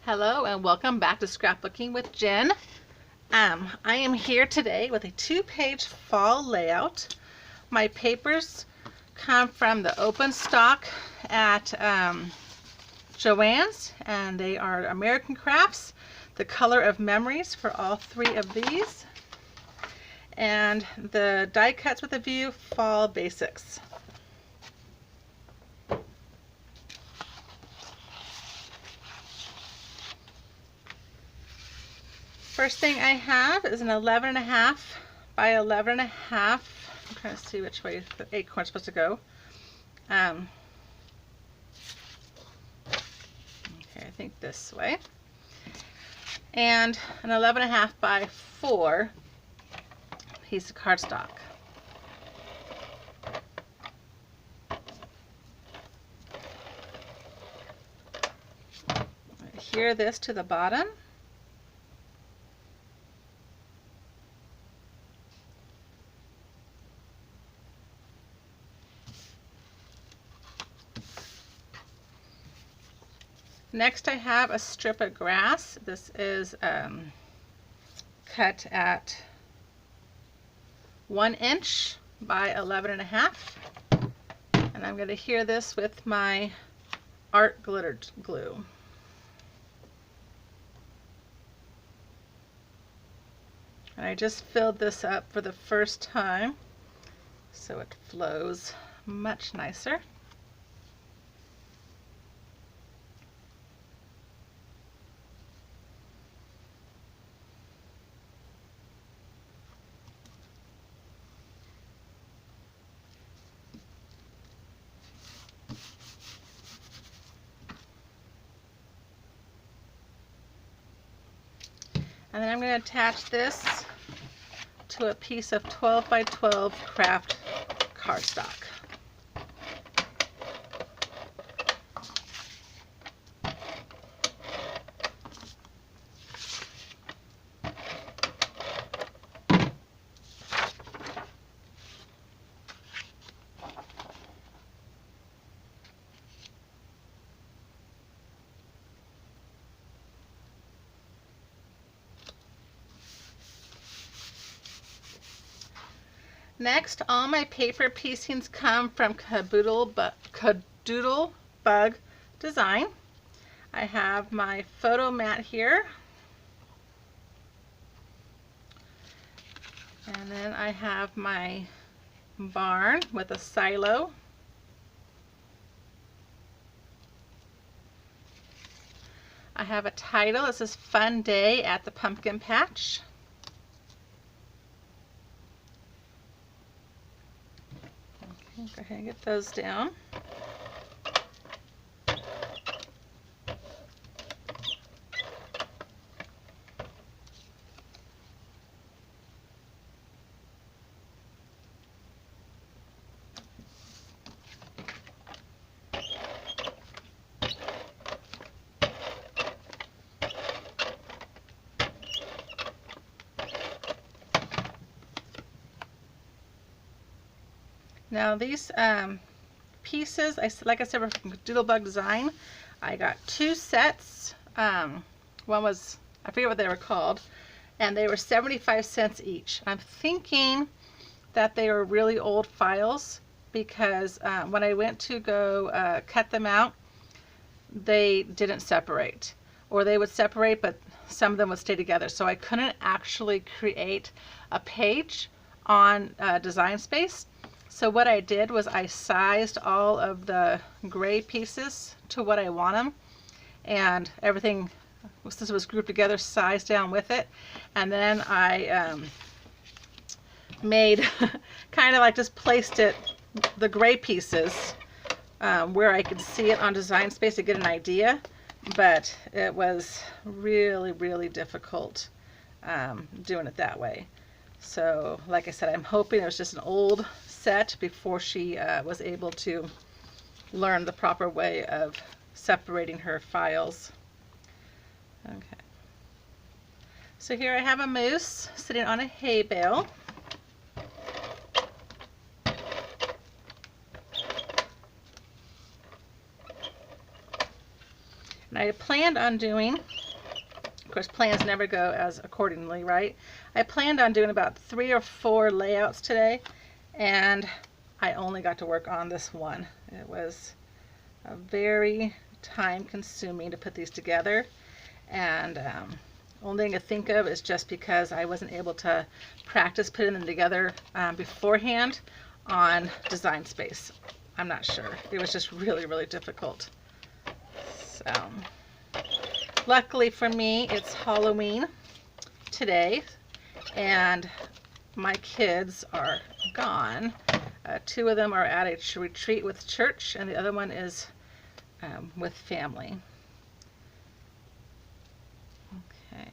Hello and welcome back to Scrapbooking with Jen. I am here today with a 2-page fall layout. My papers come from the open stock at Joann's, and they are American Crafts, the color of memories for all 3 of these, and the die cuts with a view fall basics. First thing I have is an 11.5 by 11.5. I'm trying to see which way the acorn is supposed to go. Okay, I think this way. And an 11.5 by 4 piece of cardstock. Adhere this to the bottom. Next I have a strip of grass. This is cut at 1 inch by 11.5. And I'm going to adhere this with my art glitter glue. And I just filled this up for the first time so it flows much nicer. And then I'm going to attach this to a piece of 12 by 12 craft cardstock. Next, all my paper piecings come from Kadoodle Bug Design. I have my photo mat here. And then I have my barn with a silo. I have a title. It says Fun Day at the Pumpkin Patch. Go ahead and get those down. Now these pieces, like I said, were from Kadoodle Bug Design. I got 2 sets. One was, I forget what they were called, and they were 75 cents each. I'm thinking that they were really old files because when I went to go cut them out, they didn't separate. Or they would separate, but some of them would stay together. So I couldn't actually create a page on Design Space. So what I did was I sized all of the gray pieces to what I want them, and everything, this was grouped together, sized down with it, and then I made kind of like just placed it, the gray pieces, where I could see it on Design Space to get an idea, but it was really, really difficult doing it that way. So like I said, I'm hoping it was just an old set before she was able to learn the proper way of separating her files. Okay. So here I have a moose sitting on a hay bale. And I planned on doing, of course plans never go as accordingly, right? I planned on doing about 3 or 4 layouts today, and I only got to work on this one. It was very time consuming to put these together, and only thing I think of is just because I wasn't able to practice putting them together beforehand on Design Space. I'm not sure. It was just really difficult. So luckily for me, it's Halloween today, and my kids are gone. 2 of them are at a retreat with church, and the other one is with family. Okay.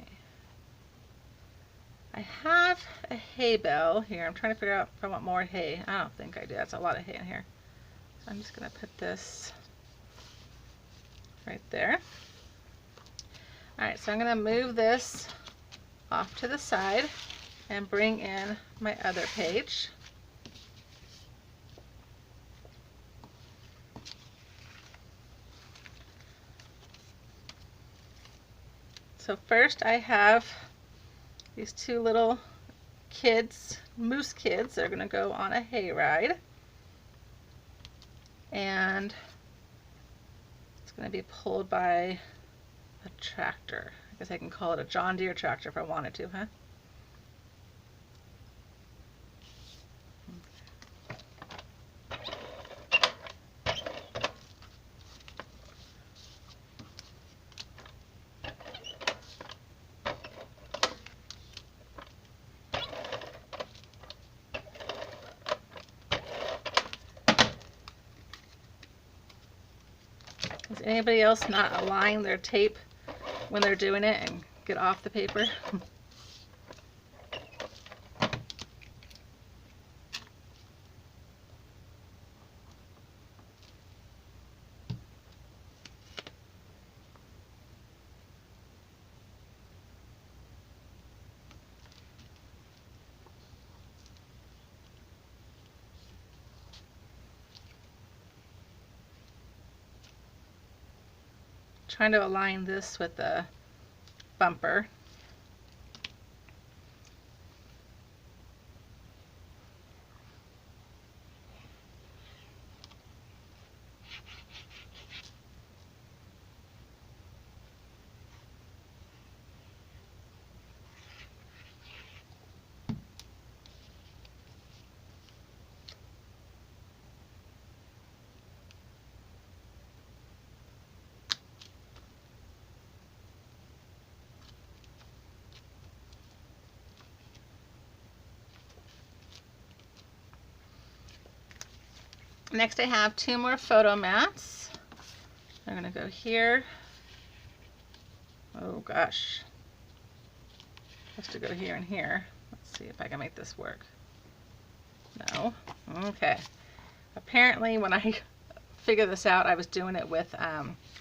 I have a hay bale here. I'm trying to figure out if I want more hay. I don't think I do. That's a lot of hay in here. So I'm just going to put this right there. Alright, so I'm going to move this off to the side and bring in my other page. So first I have these 2 little kids, moose kids. They're going to go on a hay ride. And it's going to be pulled by a tractor. I guess I can call it a John Deere tractor if I wanted to, huh? Does anybody else not align their tape when they're doing it and get off the paper? Trying to align this with the bumper. Next I have 2 more photo mats. I'm going to go here. Oh gosh. Has to go here and here. Let's see if I can make this work. No. Okay. Apparently when I figured this out, I was doing it with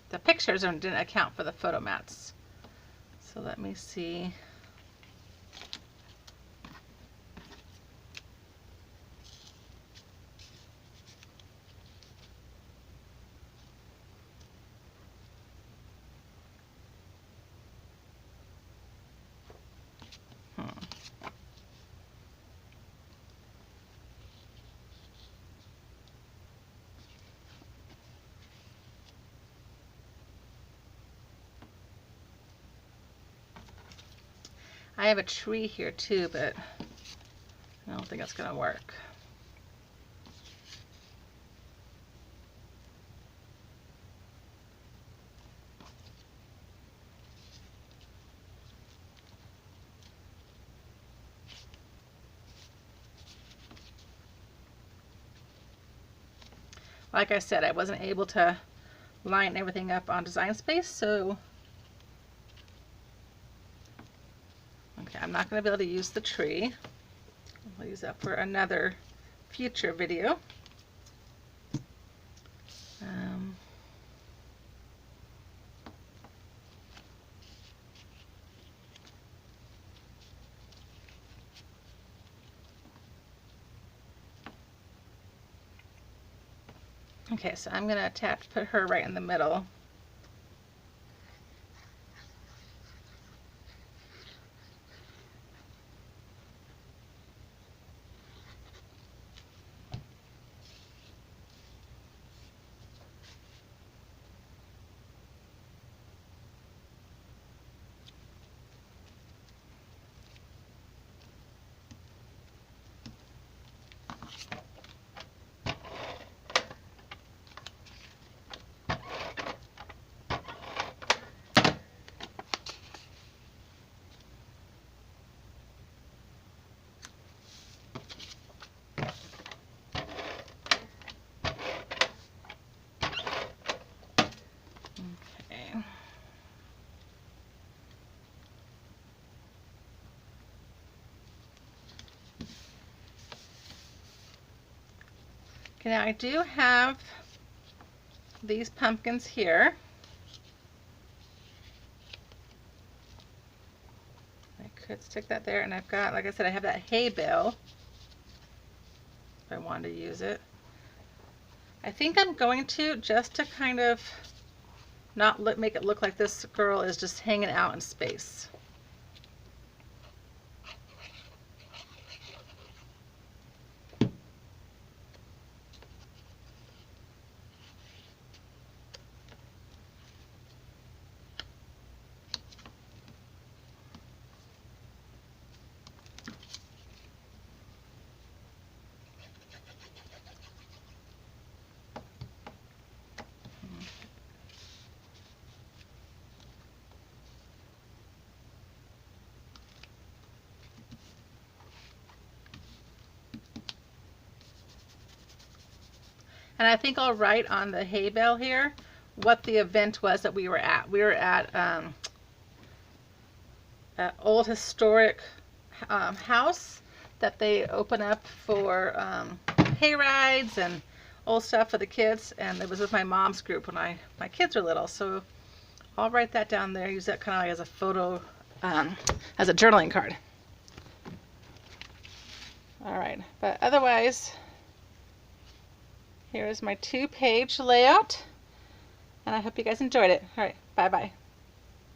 the pictures and didn't account for the photo mats. So let me see. I have a tree here too, but I don't think that's going to work. Like I said, I wasn't able to line everything up on Design Space, so okay, I'm not going to be able to use the tree. I'll use that for another future video. Okay, so I'm going to put her right in the middle. Okay, now I do have these pumpkins here. I could stick that there, and I've got, like I said, I have that hay bale if I wanted to use it. I think I'm going to, just to kind of not make it look like this girl is just hanging out in space. And I think I'll write on the hay bale here what the event was that we were at. We were at an old historic house that they open up for hay rides and old stuff for the kids, and it was with my mom's group when my kids were little. So I'll write that down there, use that kind of like as a photo, as a journaling card. All right, but otherwise, here is my 2-page layout, and I hope you guys enjoyed it. All right, bye-bye.